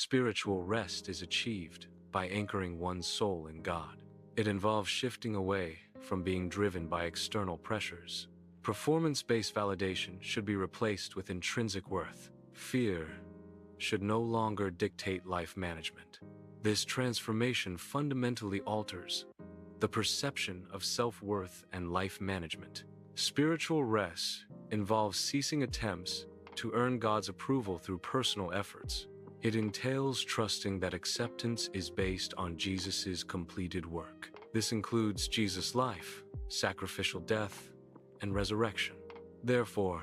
Spiritual rest is achieved by anchoring one's soul in God. It involves shifting away from being driven by external pressures. Performance-based validation should be replaced with intrinsic worth. Fear should no longer dictate life management. This transformation fundamentally alters the perception of self-worth and life management. Spiritual rest involves ceasing attempts to earn God's approval through personal efforts. It entails trusting that acceptance is based on Jesus' completed work. This includes Jesus' life, sacrificial death, and resurrection. Therefore,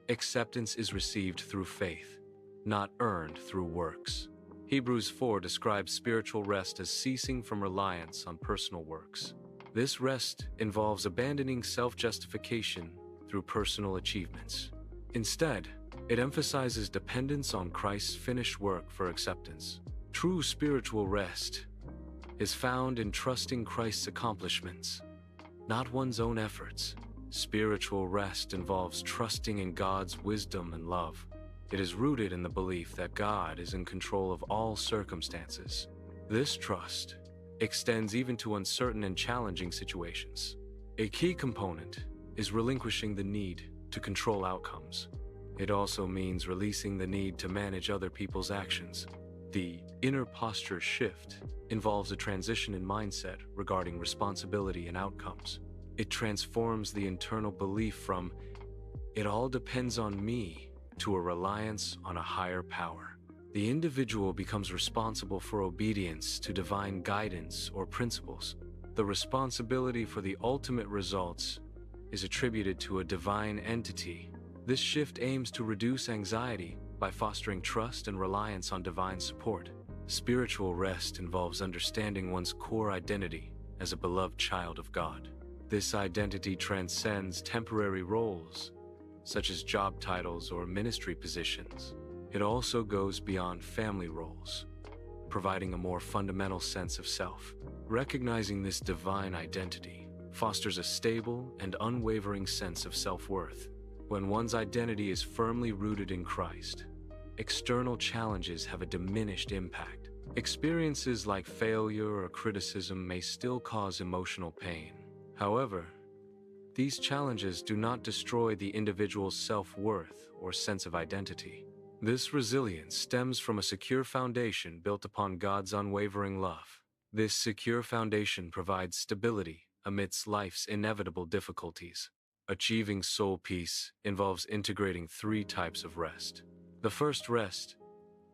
acceptance is received through faith, not earned through works. Hebrews 4 describes spiritual rest as ceasing from reliance on personal works. This rest involves abandoning self-justification through personal achievements. Instead, it emphasizes dependence on Christ's finished work for acceptance. True spiritual rest is found in trusting Christ's accomplishments, not one's own efforts. Spiritual rest involves trusting in God's wisdom and love. It is rooted in the belief that God is in control of all circumstances. This trust extends even to uncertain and challenging situations. A key component is relinquishing the need to control outcomes. It also means releasing the need to manage other people's actions. The inner posture shift involves a transition in mindset regarding responsibility and outcomes. It transforms the internal belief from "it all depends on me" to a reliance on a higher power. The individual becomes responsible for obedience to divine guidance or principles. The responsibility for the ultimate results is attributed to a divine entity. This shift aims to reduce anxiety by fostering trust and reliance on divine support. Spiritual rest involves understanding one's core identity as a beloved child of God. This identity transcends temporary roles, such as job titles or ministry positions. It also goes beyond family roles, providing a more fundamental sense of self. Recognizing this divine identity fosters a stable and unwavering sense of self-worth. When one's identity is firmly rooted in Christ, external challenges have a diminished impact. Experiences like failure or criticism may still cause emotional pain. However, these challenges do not destroy the individual's self-worth or sense of identity. This resilience stems from a secure foundation built upon God's unwavering love. This secure foundation provides stability amidst life's inevitable difficulties. Achieving soul peace involves integrating three types of rest. The first rest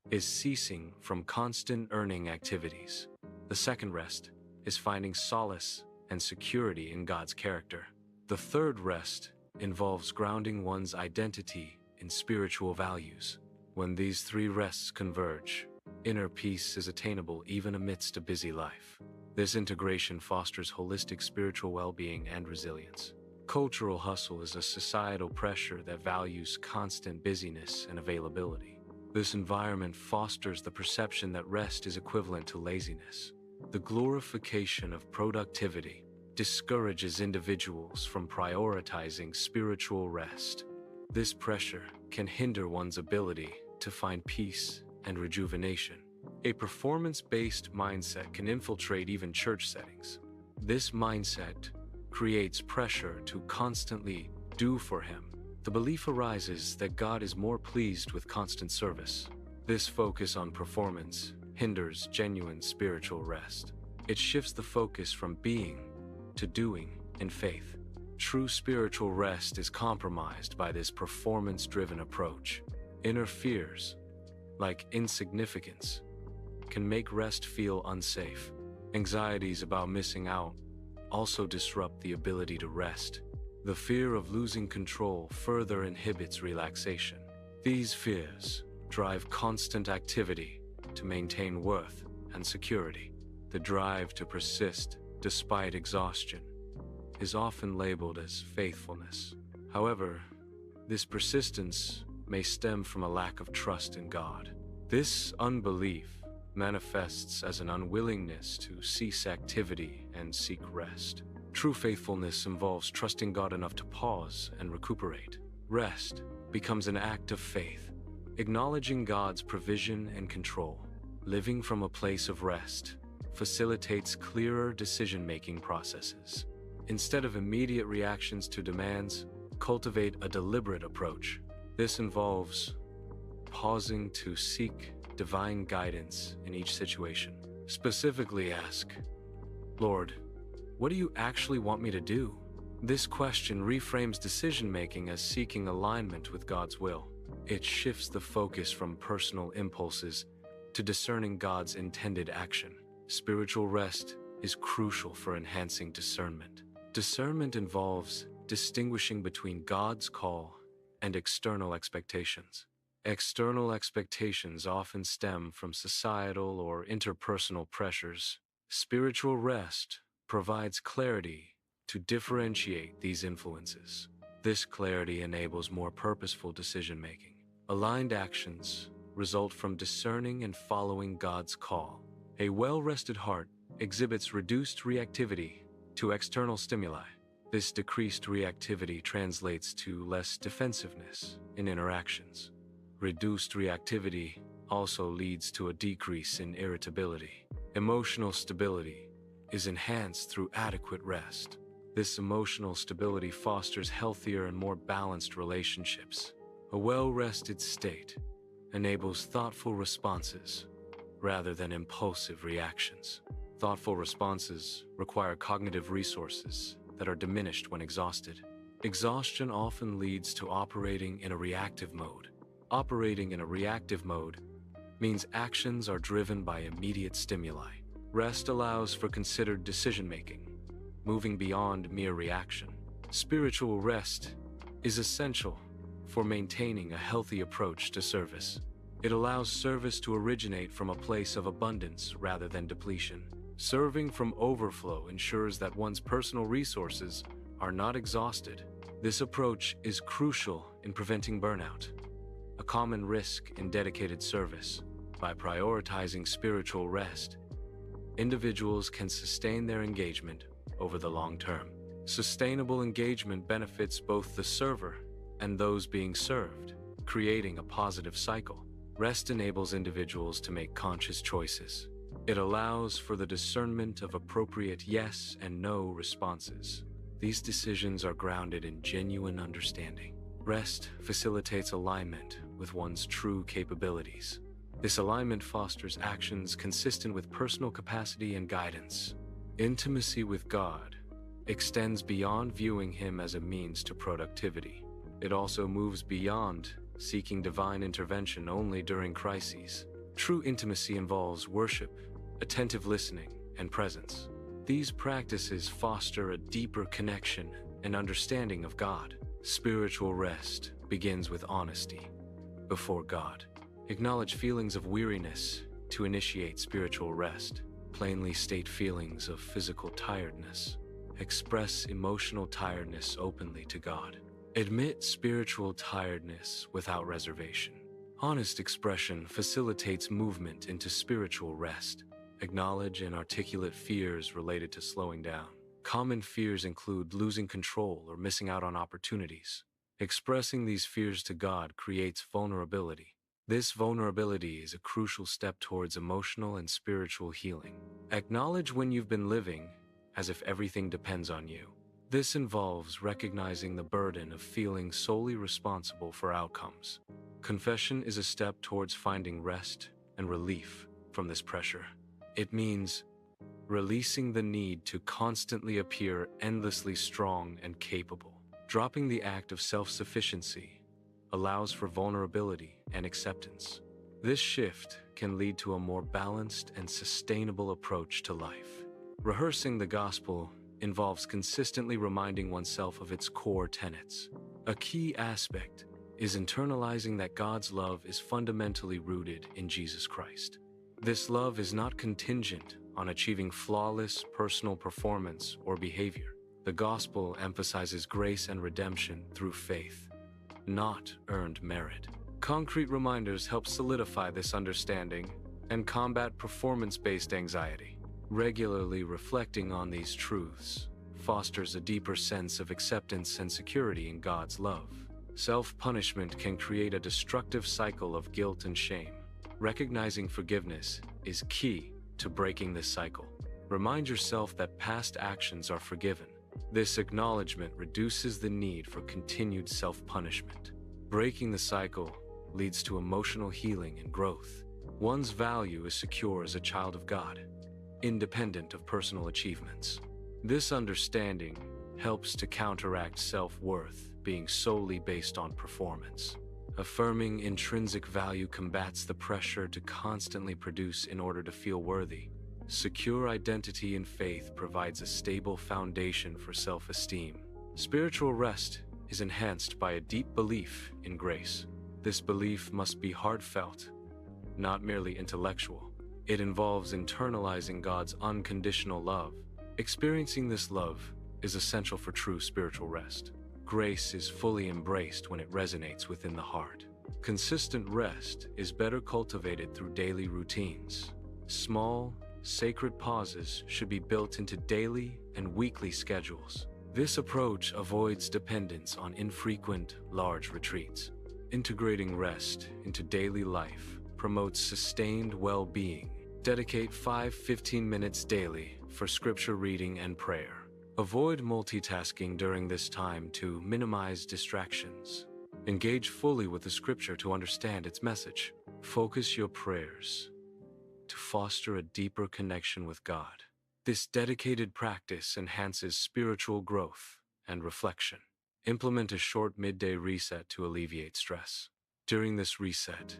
is ceasing from constant earning activities. The second rest is finding solace and security in God's character. The third rest involves grounding one's identity in spiritual values. When these three rests converge, inner peace is attainable even amidst a busy life. This integration fosters holistic spiritual well-being and resilience. Cultural hustle is a societal pressure that values constant busyness and availability. This environment fosters the perception that rest is equivalent to laziness. The glorification of productivity discourages individuals from prioritizing spiritual rest. This pressure can hinder one's ability to find peace and rejuvenation. A performance-based mindset can infiltrate even church settings. This mindset creates pressure to constantly do for Him. The belief arises that God is more pleased with constant service. This focus on performance hinders genuine spiritual rest. It shifts the focus from being to doing in faith. True spiritual rest is compromised by this performance-driven approach. Inner fears, like insignificance, can make rest feel unsafe. Anxieties about missing out also disrupt the ability to rest. The fear of losing control further inhibits relaxation. These fears drive constant activity to maintain worth and security. The drive to persist despite exhaustion is often labeled as faithfulness. However, this persistence may stem from a lack of trust in God. This unbelief manifests as an unwillingness to cease activity and seek rest. True faithfulness involves trusting God enough to pause and recuperate. Rest becomes an act of faith, acknowledging God's provision and control. Living from a place of rest facilitates clearer decision-making processes. Instead of immediate reactions to demands, cultivate a deliberate approach. This involves pausing to seek divine guidance in each situation. Specifically ask, Lord, what do you actually want me to do? This question reframes decision-making as seeking alignment with God's will. It shifts the focus from personal impulses to discerning God's intended action. Spiritual rest is crucial for enhancing discernment. Discernment involves distinguishing between God's call and external expectations. External expectations often stem from societal or interpersonal pressures. Spiritual rest provides clarity to differentiate these influences. This clarity enables more purposeful decision-making. Aligned actions result from discerning and following God's call. A well-rested heart exhibits reduced reactivity to external stimuli. This decreased reactivity translates to less defensiveness in interactions. Reduced reactivity also leads to a decrease in irritability. Emotional stability is enhanced through adequate rest. This emotional stability fosters healthier and more balanced relationships. A well-rested state enables thoughtful responses rather than impulsive reactions. Thoughtful responses require cognitive resources that are diminished when exhausted. Exhaustion often leads to operating in a reactive mode. Operating in a reactive mode means actions are driven by immediate stimuli. Rest allows for considered decision-making, moving beyond mere reaction. Spiritual rest is essential for maintaining a healthy approach to service. It allows service to originate from a place of abundance rather than depletion. Serving from overflow ensures that one's personal resources are not exhausted. This approach is crucial in preventing burnout, a common risk in dedicated service. By prioritizing spiritual rest, individuals can sustain their engagement over the long term. Sustainable engagement benefits both the server and those being served, creating a positive cycle. Rest enables individuals to make conscious choices. It allows for the discernment of appropriate yes and no responses. These decisions are grounded in genuine understanding. Rest facilitates alignment with one's true capabilities. This alignment fosters actions consistent with personal capacity and guidance. Intimacy with God extends beyond viewing Him as a means to productivity. It also moves beyond seeking divine intervention only during crises. True intimacy involves worship, attentive listening, and presence. These practices foster a deeper connection and understanding of God. Spiritual rest begins with honesty before God. Acknowledge feelings of weariness to initiate spiritual rest. Plainly state feelings of physical tiredness. Express emotional tiredness openly to God. Admit spiritual tiredness without reservation. Honest expression facilitates movement into spiritual rest. Acknowledge and articulate fears related to slowing down. Common fears include losing control or missing out on opportunities. Expressing these fears to God creates vulnerability. This vulnerability is a crucial step towards emotional and spiritual healing. Acknowledge when you've been living as if everything depends on you. This involves recognizing the burden of feeling solely responsible for outcomes. Confession is a step towards finding rest and relief from this pressure. It means releasing the need to constantly appear endlessly strong and capable. Dropping the act of self-sufficiency allows for vulnerability and acceptance. This shift can lead to a more balanced and sustainable approach to life. Rehearsing the gospel involves consistently reminding oneself of its core tenets. A key aspect is internalizing that God's love is fundamentally rooted in Jesus Christ. This love is not contingent on achieving flawless personal performance or behavior. The gospel emphasizes grace and redemption through faith, not earned merit. Concrete reminders help solidify this understanding and combat performance-based anxiety. Regularly reflecting on these truths fosters a deeper sense of acceptance and security in God's love. Self-punishment can create a destructive cycle of guilt and shame. Recognizing forgiveness is key to breaking this cycle. Remind yourself that past actions are forgiven. This acknowledgement reduces the need for continued self-punishment. Breaking the cycle leads to emotional healing and growth. One's value is secure as a child of God, independent of personal achievements. This understanding helps to counteract self-worth being solely based on performance. Affirming intrinsic value combats the pressure to constantly produce in order to feel worthy. Secure identity and faith provides a stable foundation for self-esteem. Spiritual rest is enhanced by a deep belief in grace. This belief must be heartfelt, not merely intellectual. It involves internalizing God's unconditional love. Experiencing this love is essential for true spiritual rest. Grace is fully embraced when it resonates within the heart. Consistent rest is better cultivated through daily routines. Small, sacred pauses should be built into daily and weekly schedules. This approach avoids dependence on infrequent, large retreats. Integrating rest into daily life promotes sustained well-being. Dedicate 15 minutes daily for scripture reading and prayer. Avoid multitasking during this time to minimize distractions. Engage fully with the scripture to understand its message. Focus your prayers to foster a deeper connection with God. This dedicated practice enhances spiritual growth and reflection. Implement a short midday reset to alleviate stress. During this reset,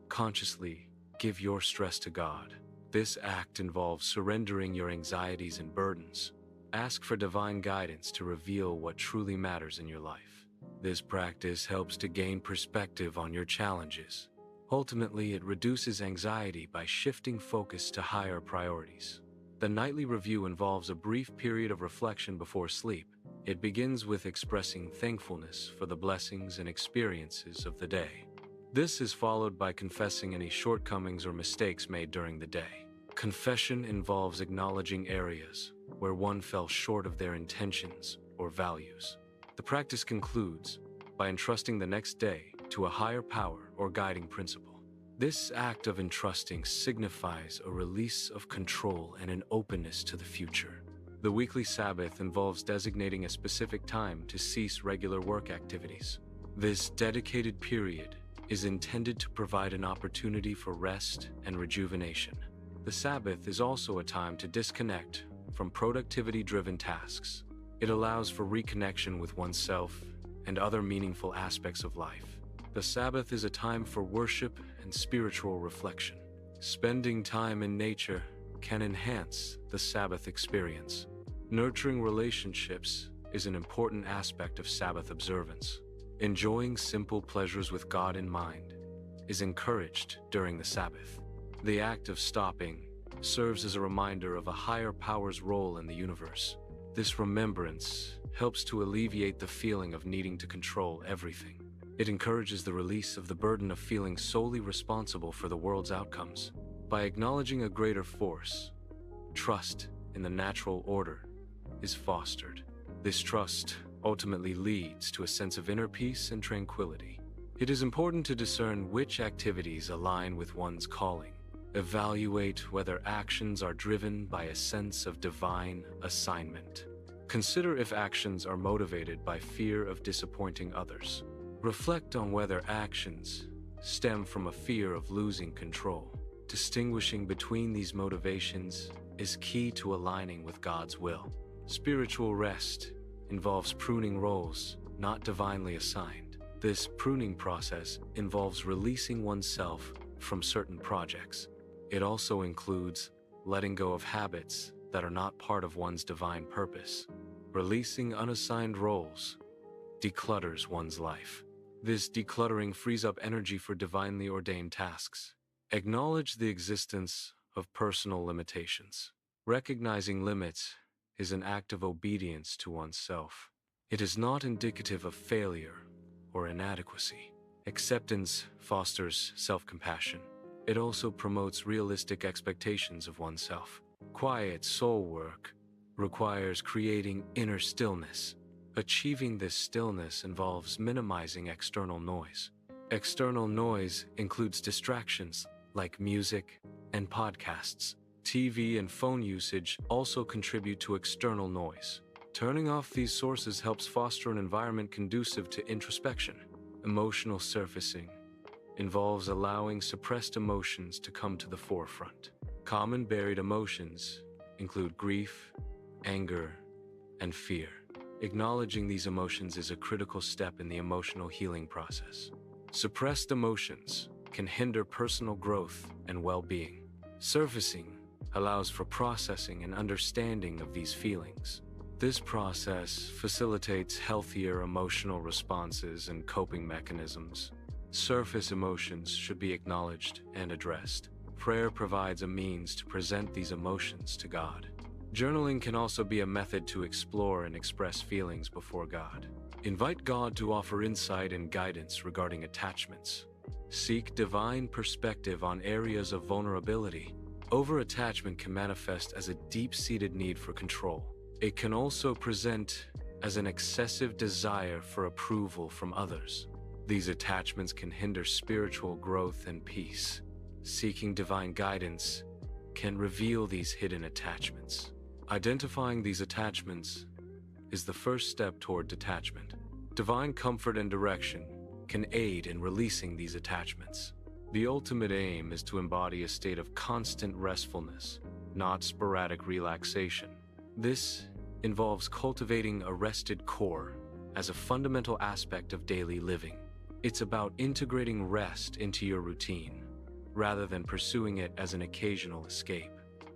consciously give your stress to God. This act involves surrendering your anxieties and burdens. Ask for divine guidance to reveal what truly matters in your life. This practice helps to gain perspective on your challenges. Ultimately, it reduces anxiety by shifting focus to higher priorities. The nightly review involves a brief period of reflection before sleep. It begins with expressing thankfulness for the blessings and experiences of the day. This is followed by confessing any shortcomings or mistakes made during the day. Confession involves acknowledging areas where one fell short of their intentions or values. The practice concludes by entrusting the next day to a higher power or guiding principle. This act of entrusting signifies a release of control and an openness to the future. The weekly Sabbath involves designating a specific time to cease regular work activities. This dedicated period is intended to provide an opportunity for rest and rejuvenation. The Sabbath is also a time to disconnect from productivity-driven tasks. It allows for reconnection with oneself and other meaningful aspects of life. The Sabbath is a time for worship and spiritual reflection. Spending time in nature can enhance the Sabbath experience. Nurturing relationships is an important aspect of Sabbath observance. Enjoying simple pleasures with God in mind is encouraged during the Sabbath. The act of stopping serves as a reminder of a higher power's role in the universe. This remembrance helps to alleviate the feeling of needing to control everything. It encourages the release of the burden of feeling solely responsible for the world's outcomes. By acknowledging a greater force, trust in the natural order is fostered. This trust ultimately leads to a sense of inner peace and tranquility. It is important to discern which activities align with one's calling. Evaluate whether actions are driven by a sense of divine assignment. Consider if actions are motivated by fear of disappointing others. Reflect on whether actions stem from a fear of losing control. Distinguishing between these motivations is key to aligning with God's will. Spiritual rest involves pruning roles not divinely assigned. This pruning process involves releasing oneself from certain projects. It also includes letting go of habits that are not part of one's divine purpose. Releasing unassigned roles declutters one's life. This decluttering frees up energy for divinely ordained tasks. Acknowledge the existence of personal limitations. Recognizing limits is an act of obedience to oneself. It is not indicative of failure or inadequacy. Acceptance fosters self-compassion. It also promotes realistic expectations of oneself. Quiet soul work requires creating inner stillness. Achieving this stillness involves minimizing external noise. External noise includes distractions like music and podcasts. TV and phone usage also contribute to external noise. Turning off these sources helps foster an environment conducive to introspection. Emotional surfacing involves allowing suppressed emotions to come to the forefront. Common buried emotions include grief, anger, and fear. Acknowledging these emotions is a critical step in the emotional healing process. Suppressed emotions can hinder personal growth and well-being. Surfacing allows for processing and understanding of these feelings. This process facilitates healthier emotional responses and coping mechanisms. Surface emotions should be acknowledged and addressed. Prayer provides a means to present these emotions to God. Journaling can also be a method to explore and express feelings before God. Invite God to offer insight and guidance regarding attachments. Seek divine perspective on areas of vulnerability. Over-attachment can manifest as a deep-seated need for control. It can also present as an excessive desire for approval from others. These attachments can hinder spiritual growth and peace. Seeking divine guidance can reveal these hidden attachments. Identifying these attachments is the first step toward detachment. Divine comfort and direction can aid in releasing these attachments. The ultimate aim is to embody a state of constant restfulness, not sporadic relaxation. This involves cultivating a rested core as a fundamental aspect of daily living. It's about integrating rest into your routine, rather than pursuing it as an occasional escape.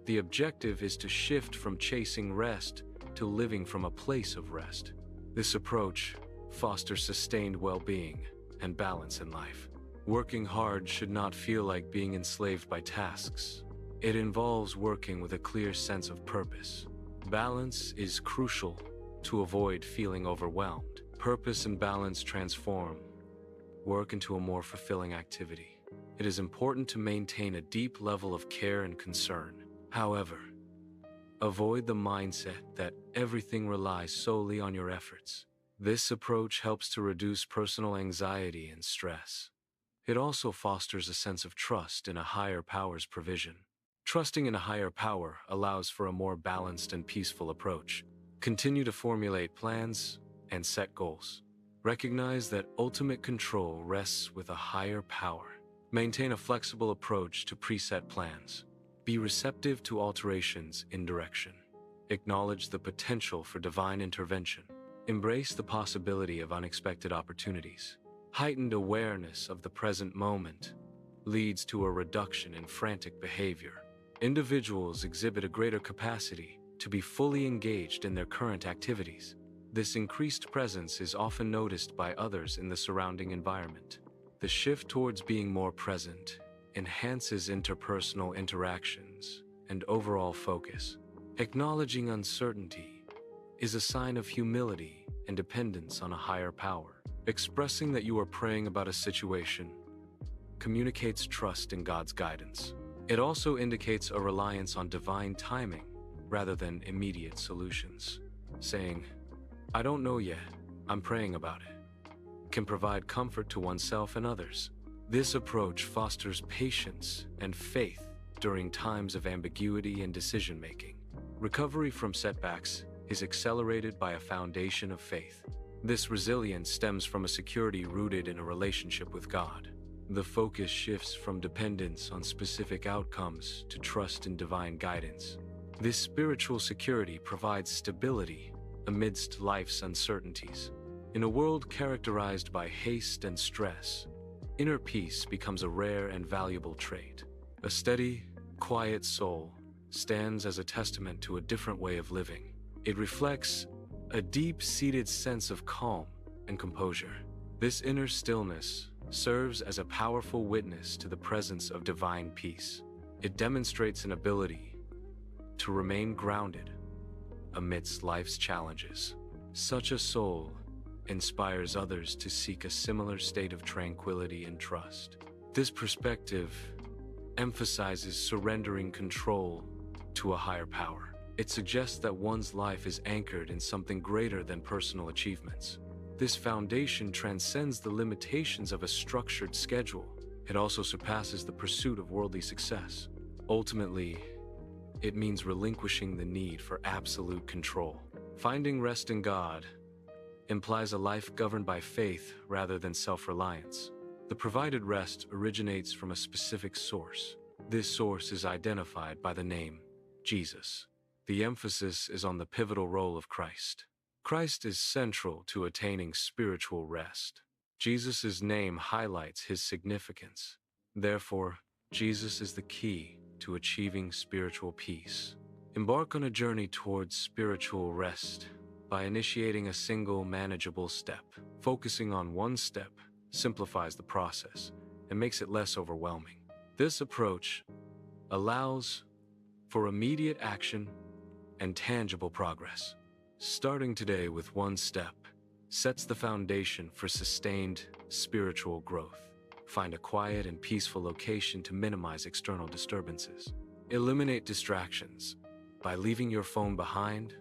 The objective is to shift from chasing rest to living from a place of rest. This approach fosters sustained well-being and balance in life. Working hard should not feel like being enslaved by tasks. It involves working with a clear sense of purpose. Balance is crucial to avoid feeling overwhelmed. Purpose and balance transform work into a more fulfilling activity. It is important to maintain a deep level of care and concern. However, avoid the mindset that everything relies solely on your efforts. This approach helps to reduce personal anxiety and stress. It also fosters a sense of trust in a higher power's provision. Trusting in a higher power allows for a more balanced and peaceful approach. Continue to formulate plans and set goals. Recognize that ultimate control rests with a higher power. Maintain a flexible approach to preset plans. Be receptive to alterations in direction. Acknowledge the potential for divine intervention. Embrace the possibility of unexpected opportunities. Heightened awareness of the present moment leads to a reduction in frantic behavior. Individuals exhibit a greater capacity to be fully engaged in their current activities. This increased presence is often noticed by others in the surrounding environment. The shift towards being more present enhances interpersonal interactions and overall focus. Acknowledging uncertainty is a sign of humility and dependence on a higher power. Expressing that you are praying about a situation communicates trust in God's guidance. It also indicates a reliance on divine timing rather than immediate solutions. Saying, "I don't know yet, I'm praying about it," can provide comfort to oneself and others. This approach fosters patience and faith during times of ambiguity and decision-making. Recovery from setbacks is accelerated by a foundation of faith. This resilience stems from a security rooted in a relationship with God. The focus shifts from dependence on specific outcomes to trust in divine guidance. This spiritual security provides stability amidst life's uncertainties. In a world characterized by haste and stress, inner peace becomes a rare and valuable trait. A steady, quiet soul stands as a testament to a different way of living. It reflects a deep-seated sense of calm and composure. This inner stillness serves as a powerful witness to the presence of divine peace. It demonstrates an ability to remain grounded amidst life's challenges. Such a soul inspires others to seek a similar state of tranquility and trust. This perspective emphasizes surrendering control to a higher power. It suggests that one's life is anchored in something greater than personal achievements. This foundation transcends the limitations of a structured schedule It also surpasses the pursuit of worldly success. Ultimately, it means relinquishing the need for absolute control. Finding rest in God implies a life governed by faith rather than self-reliance. The provided rest originates from a specific source. This source is identified by the name Jesus. The emphasis is on the pivotal role of Christ. Christ is central to attaining spiritual rest. Jesus' name highlights his significance. Therefore, Jesus is the key to achieving spiritual peace. Embark on a journey towards spiritual rest by initiating a single manageable step. Focusing on one step simplifies the process and makes it less overwhelming. This approach allows for immediate action and tangible progress. Starting today with one step sets the foundation for sustained spiritual growth. Find a quiet and peaceful location to minimize external disturbances. Eliminate distractions by leaving your phone behind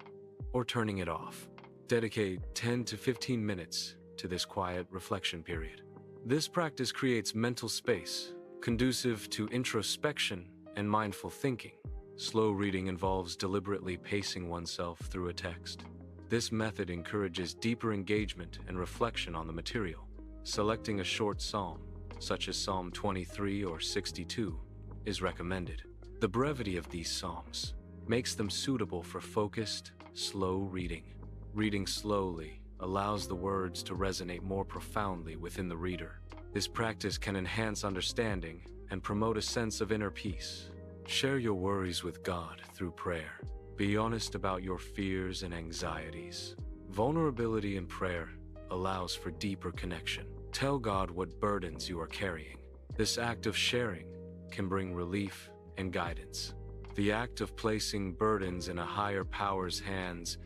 or turning it off. Dedicate 10 to 15 minutes to this quiet reflection period. This practice creates mental space conducive to introspection and mindful thinking. Slow reading involves deliberately pacing oneself through a text. This method encourages deeper engagement and reflection on the material. Selecting a short psalm, such as Psalm 23 or 62, is recommended. The brevity of these psalms makes them suitable for focused, slow reading. Reading slowly allows the words to resonate more profoundly within the reader. This practice can enhance understanding and promote a sense of inner peace. Share your worries with God through prayer. Be honest about your fears and anxieties. Vulnerability in prayer allows for deeper connection. Tell God what burdens you are carrying. This act of sharing can bring relief and guidance. The act of placing burdens in a higher power's hands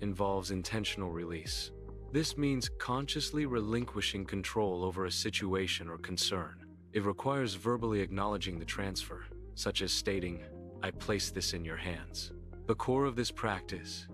involves intentional release. This means consciously relinquishing control over a situation or concern. It requires verbally acknowledging the transfer, such as stating, "I place this in your hands." The core of this practice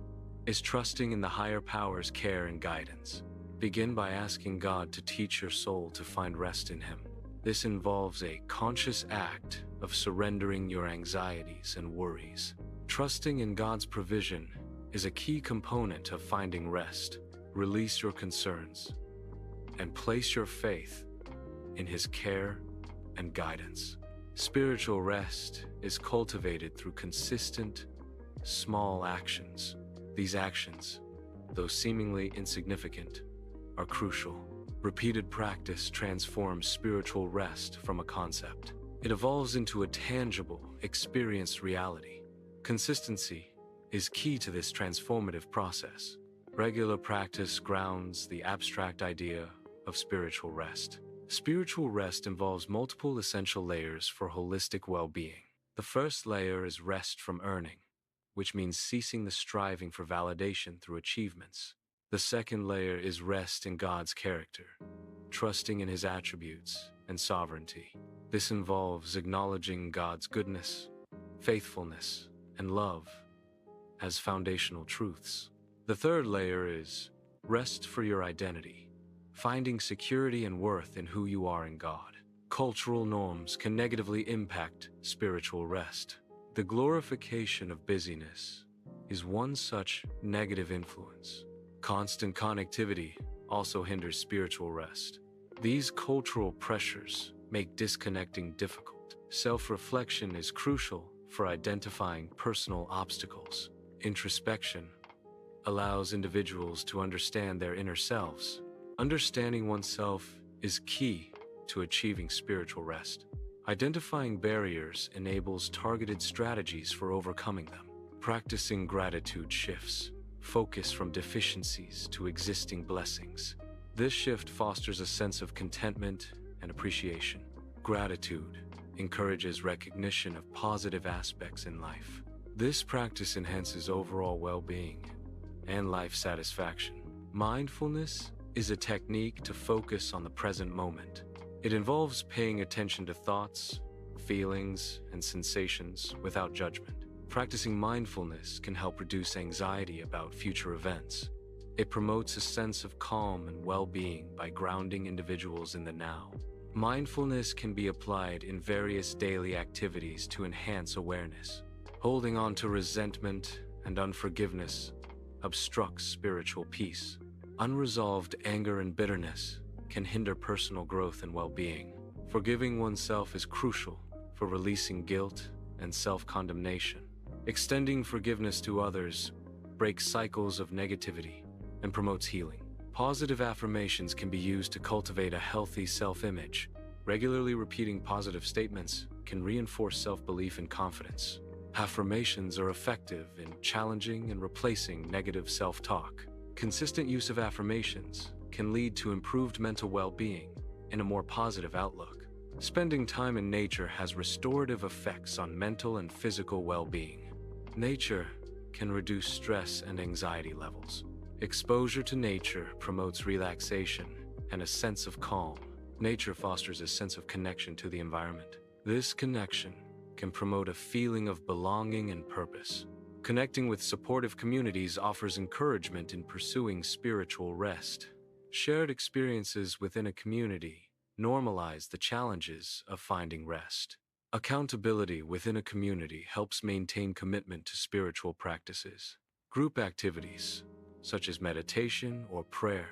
is trusting in the higher power's care and guidance. Begin by asking God to teach your soul to find rest in Him. This involves a conscious act of surrendering your anxieties and worries. Trusting in God's provision is a key component of finding rest. Release your concerns and place your faith in His care and guidance. Spiritual rest is cultivated through consistent, small actions. These actions, though seemingly insignificant, are crucial. Repeated practice transforms spiritual rest from a concept. It evolves into a tangible, experienced reality. Consistency is key to this transformative process. Regular practice grounds the abstract idea of spiritual rest. Spiritual rest involves multiple essential layers for holistic well-being. The first layer is rest from earning, which means ceasing the striving for validation through achievements. The second layer is rest in God's character, trusting in His attributes and sovereignty. This involves acknowledging God's goodness, faithfulness, and love as foundational truths. The third layer is rest for your identity, finding security and worth in who you are in God. Cultural norms can negatively impact spiritual rest. The glorification of busyness is one such negative influence. Constant connectivity also hinders spiritual rest. These cultural pressures make disconnecting difficult. Self-reflection is crucial for identifying personal obstacles. Introspection allows individuals to understand their inner selves. Understanding oneself is key to achieving spiritual rest. Identifying barriers enables targeted strategies for overcoming them. Practicing gratitude shifts focus from deficiencies to existing blessings. This shift fosters a sense of contentment and appreciation. Gratitude encourages recognition of positive aspects in life. This practice enhances overall well-being and life satisfaction. Mindfulness is a technique to focus on the present moment. It involves paying attention to thoughts, feelings, and sensations without judgment. Practicing mindfulness can help reduce anxiety about future events. It promotes a sense of calm and well-being by grounding individuals in the now. Mindfulness can be applied in various daily activities to enhance awareness. Holding on to resentment and unforgiveness obstructs spiritual peace. Unresolved anger and bitterness can hinder personal growth and well-being. Forgiving oneself is crucial for releasing guilt and self-condemnation. Extending forgiveness to others breaks cycles of negativity and promotes healing. Positive affirmations can be used to cultivate a healthy self-image. Regularly repeating positive statements can reinforce self-belief and confidence. Affirmations are effective in challenging and replacing negative self-talk. Consistent use of affirmations can lead to improved mental well-being and a more positive outlook. Spending time in nature has restorative effects on mental and physical well-being. Nature can reduce stress and anxiety levels. Exposure to nature promotes relaxation and a sense of calm. Nature fosters a sense of connection to the environment. This connection can promote a feeling of belonging and purpose. Connecting with supportive communities offers encouragement in pursuing spiritual rest. Shared experiences within a community normalize the challenges of finding rest. Accountability within a community helps maintain commitment to spiritual practices. Group activities, such as meditation or prayer,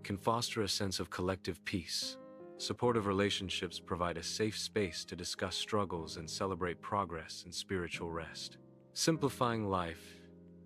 can foster a sense of collective peace. Supportive relationships provide a safe space to discuss struggles and celebrate progress in spiritual rest. Simplifying life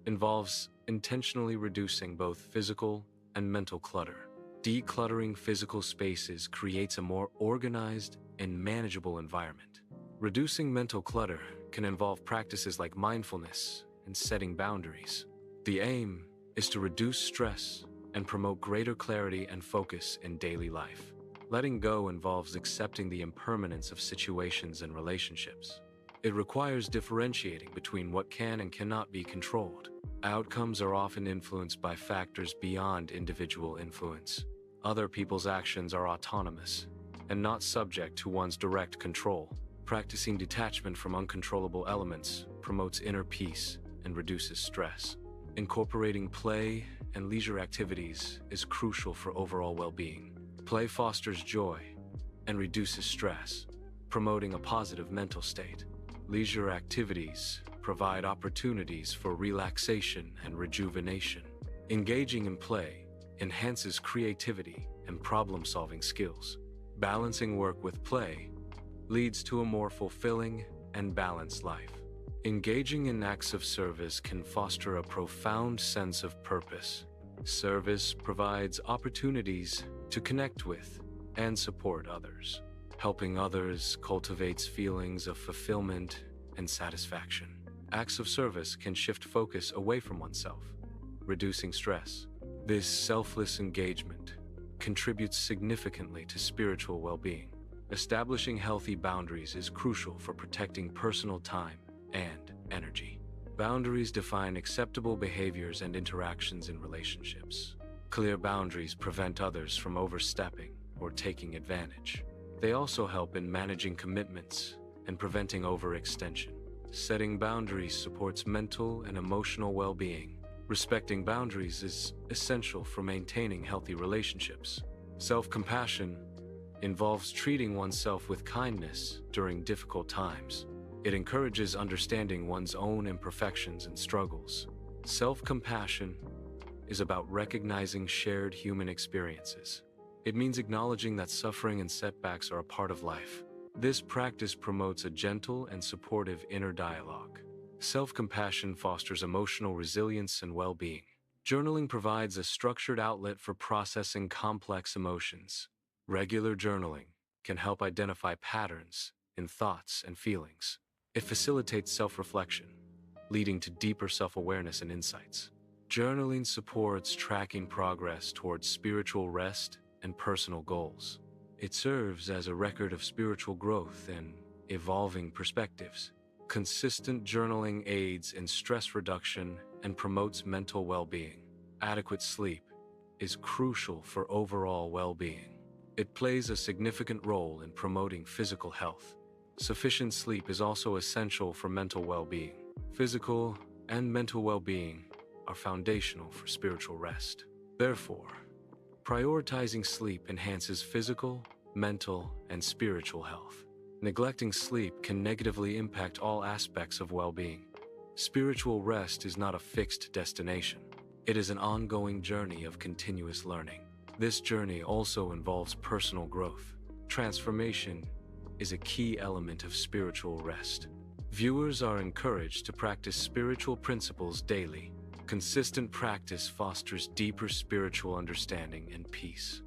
involves intentionally reducing both physical and mental clutter. Decluttering physical spaces creates a more organized and manageable environment. Reducing mental clutter can involve practices like mindfulness and setting boundaries. The aim is to reduce stress and promote greater clarity and focus in daily life. Letting go involves accepting the impermanence of situations and relationships. It requires differentiating between what can and cannot be controlled. Outcomes are often influenced by factors beyond individual influence. Other people's actions are autonomous and not subject to one's direct control. Practicing detachment from uncontrollable elements promotes inner peace and reduces stress. Incorporating play and leisure activities is crucial for overall well-being. Play fosters joy and reduces stress, promoting a positive mental state. Leisure activities provide opportunities for relaxation and rejuvenation. Engaging in play enhances creativity and problem-solving skills. Balancing work with play leads to a more fulfilling and balanced life. Engaging in acts of service can foster a profound sense of purpose. Service provides opportunities to connect with and support others. Helping others cultivates feelings of fulfillment and satisfaction. Acts of service can shift focus away from oneself, reducing stress. This selfless engagement contributes significantly to spiritual well-being. Establishing healthy boundaries is crucial for protecting personal time and energy. Boundaries define acceptable behaviors and interactions in relationships. Clear boundaries prevent others from overstepping or taking advantage. They also help in managing commitments and preventing overextension. Setting boundaries supports mental and emotional well-being. Respecting boundaries is essential for maintaining healthy relationships. Self-compassion involves treating oneself with kindness during difficult times. It encourages understanding one's own imperfections and struggles. Self-compassion is about recognizing shared human experiences. It means acknowledging that suffering and setbacks are a part of life. This practice promotes a gentle and supportive inner dialogue. Self-compassion fosters emotional resilience and well-being. Journaling provides a structured outlet for processing complex emotions. Regular journaling can help identify patterns in thoughts and feelings. It facilitates self-reflection, leading to deeper self-awareness and insights. Journaling supports tracking progress towards spiritual rest and personal goals. It serves as a record of spiritual growth and evolving perspectives. Consistent journaling aids in stress reduction and promotes mental well-being. Adequate sleep is crucial for overall well-being. It plays a significant role in promoting physical health. Sufficient sleep is also essential for mental well-being. Physical and mental well-being are foundational for spiritual rest. Therefore, prioritizing sleep enhances physical, mental, and spiritual health. Neglecting sleep can negatively impact all aspects of well-being. Spiritual rest is not a fixed destination. It is an ongoing journey of continuous learning. This journey also involves personal growth. Transformation is a key element of spiritual rest. Viewers are encouraged to practice spiritual principles daily. Consistent practice fosters deeper spiritual understanding and peace.